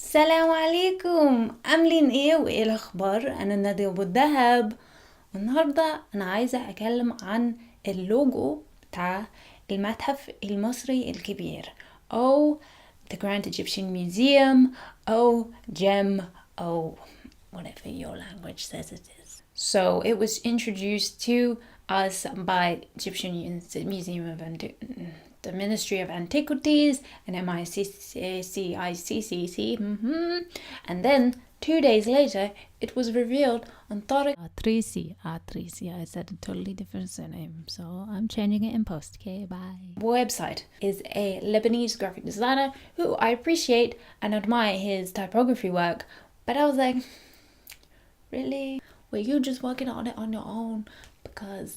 السلام عليكم، عاملين ايه وايه الاخبار؟ انا نادية ابو الدهب. والنهاردة انا عايزة اتكلم عن اللوجو بتاع المتحف المصري الكبير او the Grand Egyptian Museum او GEM او whatever your language says it is. So it was introduced to us by Egyptian Museum of the Ministry of Antiquities and MICCICC. And then 2 days later, it was revealed on Tariq Atrisi. I said a totally different surname, so I'm changing it in post. Okay, bye. Website is a Lebanese graphic designer who I appreciate and admire his typography work, but I was like, really? Were you just working on it on your own? Because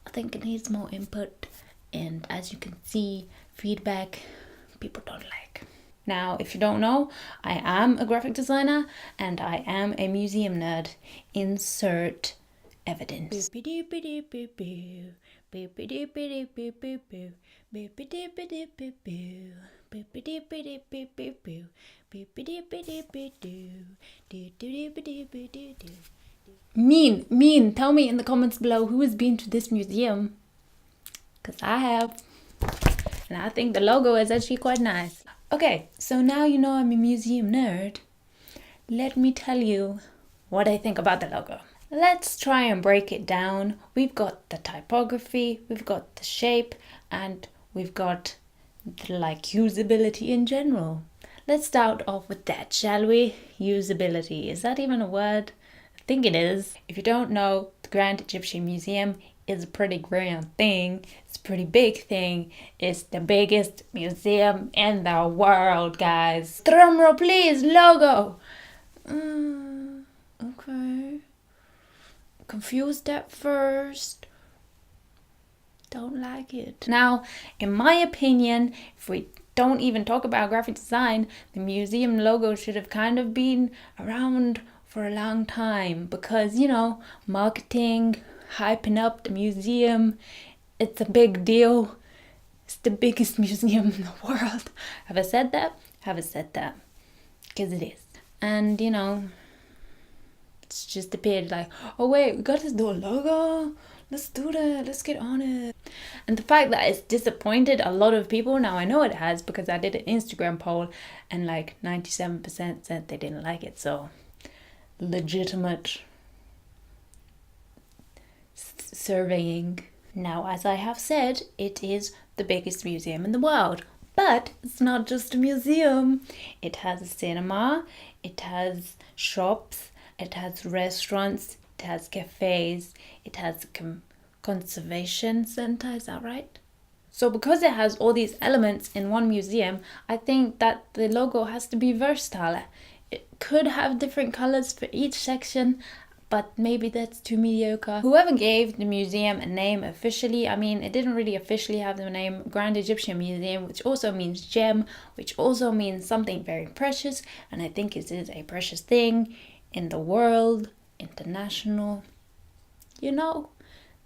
I think it needs more input, and as you can see, feedback people don't like. Now, if you don't know, I am a graphic designer and I am a museum nerd. Insert evidence. Mean, tell me in the comments below who has been to this museum, because I have, and I think the logo is actually quite nice. Okay, so now you know I'm a museum nerd. Let me tell you what I think about the logo. Let's try and break it down. We've got the typography, we've got the shape, and we've got the usability in general. Let's start off with that, shall we? Usability. Is that even a word? I think it is. If you don't know, the Grand Egyptian Museum is a pretty grand thing. It's a pretty big thing. It's the biggest museum in the world, guys. Drumroll please, logo. Okay. Confused at first. Don't like it. Now, in my opinion, if we don't even talk about graphic design, the museum logo should have kind of been around for a long time because, you know, marketing, hyping up the museum, it's a big deal. It's the biggest museum in the world. Have I said that? Haven't said that. Because it is. And, you know, it's just appeared like, oh wait, we got this new logo. Let's do that. Let's get on it. And the fact that it's disappointed a lot of people, now I know it has because I did an Instagram poll and 97% said they didn't like it. So, legitimate surveying. Now, as I have said, it is the biggest museum in the world. But it's not just a museum. It has a cinema, it has shops, it has restaurants, it has cafes, it has a conservation center, is that right? So because it has all these elements in one museum, I think that the logo has to be versatile. It could have different colors for each section, but maybe that's too mediocre. Whoever gave the museum a name officially, I mean, it didn't really officially have the name Grand Egyptian Museum, which also means gem, which also means something very precious, and I think it is a precious thing in the world, international. You know,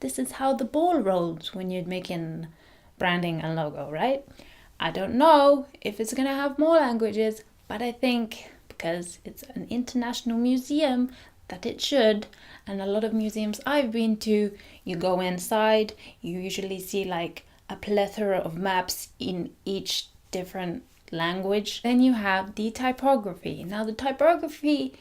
this is how the ball rolls when you're making branding and logo, right? I don't know if it's gonna have more languages, but I think because it's an international museum that it should. And a lot of museums I've been to, you go inside, you usually see a plethora of maps in each different language. Then you have the typography. Now the typography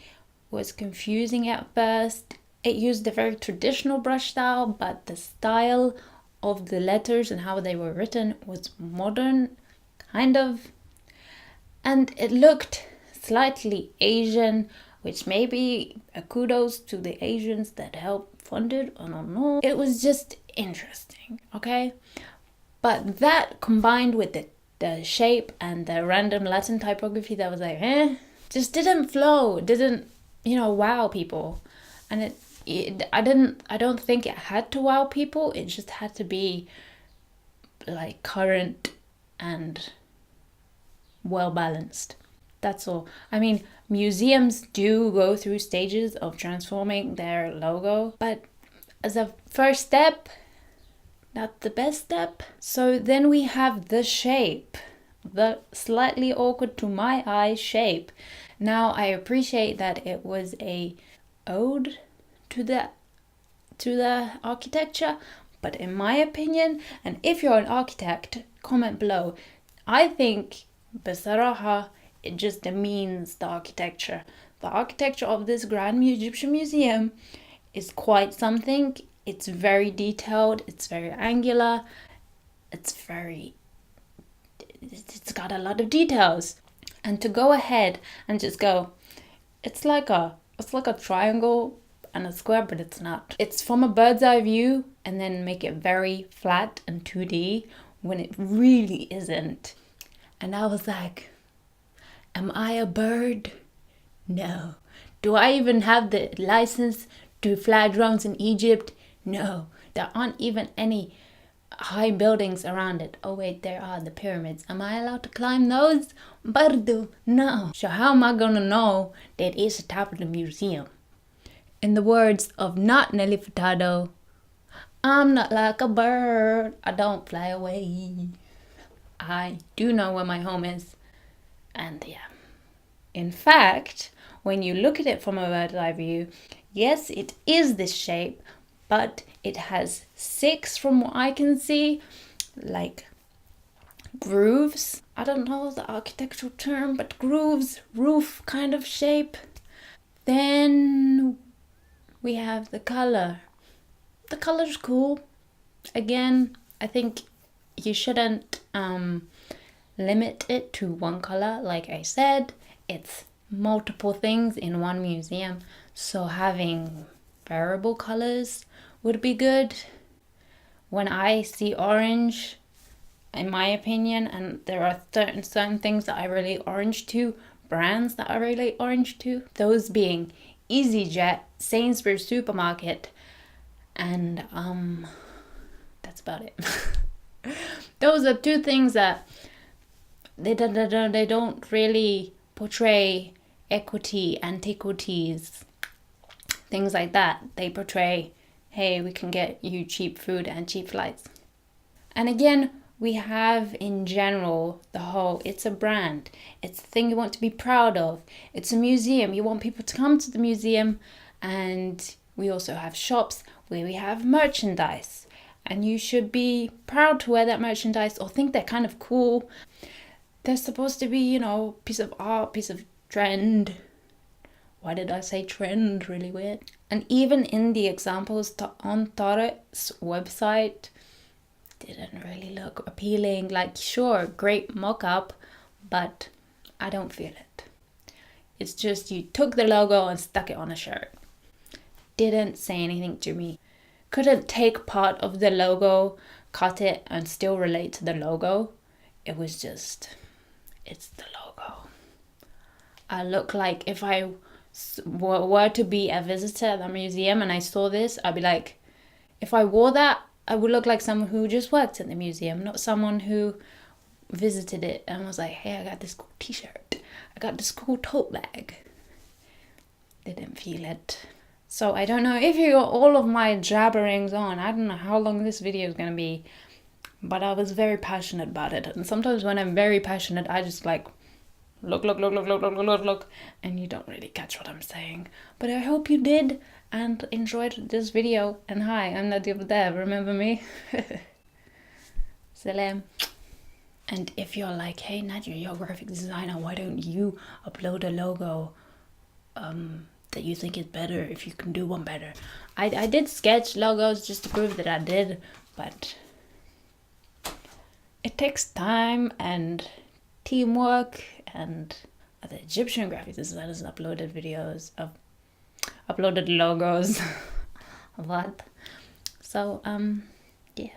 was confusing at first. It used a very traditional brush style, but the style of the letters and how they were written was modern, kind of. And it looked slightly Asian, which may be a kudos to the Asians that helped fund it, I don't know. It was just interesting, okay? But that combined with the shape and the random Latin typography that was just didn't flow, didn't, wow people. And I don't think it had to wow people, it just had to be current and well balanced. That's all. I mean, museums do go through stages of transforming their logo, but as a first step, not the best step. So then we have the shape. the slightly awkward to my eye shape. Now I appreciate that it was a ode to the architecture, but in my opinion, and if you're an architect, comment below. I think بصراحة it just demeans the architecture. The architecture of this Grand Egyptian Museum is quite something. It's very detailed, it's very angular, it's got a lot of details. And to go ahead and just go, it's like a triangle and a square, but it's not. It's from a bird's eye view and then make it very flat and 2D when it really isn't. And I was like, am I a bird? No. Do I even have the license to fly drones in Egypt? No. There aren't even any high buildings around it. Oh wait, there are the pyramids. Am I allowed to climb those? Bardo, no. So how am I gonna know that it's the top of the museum? In the words of Not Nelly Furtado, I'm not like a bird. I don't fly away. I do know where my home is. And yeah. In fact, when you look at it from a bird's eye view, yes, it is this shape, but it has 6, from what I can see, like grooves. I don't know the architectural term, but grooves, roof kind of shape. Then we have the color. The color's cool. Again, I think you shouldn't limit it to one color. Like I said, it's multiple things in one museum, so having variable colors would be good. When I see orange, in my opinion, and there are certain things that I relate orange to, brands that I relate orange to, those being EasyJet, Sainsbury's Supermarket, and that's about it. Those are 2 things that they don't really portray equity, antiquities, things like that. They portray, hey, we can get you cheap food and cheap flights. And again, we have in general the whole, it's a brand, it's a thing you want to be proud of, it's a museum, you want people to come to the museum. And we also have shops where we have merchandise, and you should be proud to wear that merchandise or think they're kind of cool. They're supposed to be, you know, piece of art, piece of trend. Why did I say trend? Really weird. And even in the examples on Tariq's website, didn't really look appealing. Like, sure, great mock-up, but I don't feel it. It's just you took the logo and stuck it on a shirt. Didn't say anything to me. Couldn't take part of the logo, cut it, and still relate to the logo. It was just, it's the logo. I look like, if I were to be a visitor at the museum and I saw this, I'd be like, if I wore that, I would look like someone who just worked at the museum, not someone who visited it and was like, hey, I got this cool t-shirt, I got this cool tote bag. Didn't feel it. So I don't know if you got all of my jabberings on. I don't know how long this video is going to be, but I was very passionate about it. And sometimes when I'm very passionate, I just like look, and you don't really catch what I'm saying. But I hope you did and enjoyed this video. And hi, I'm Nadia, remember me? Salam. And if you're like, hey Nadia, you're a graphic designer, why don't you upload a logo that you think is better, if you can do one better? I did sketch logos just to prove that I did, but it takes time and teamwork, and the Egyptian graphic designers uploaded videos of uploaded logos a lot. So yeah.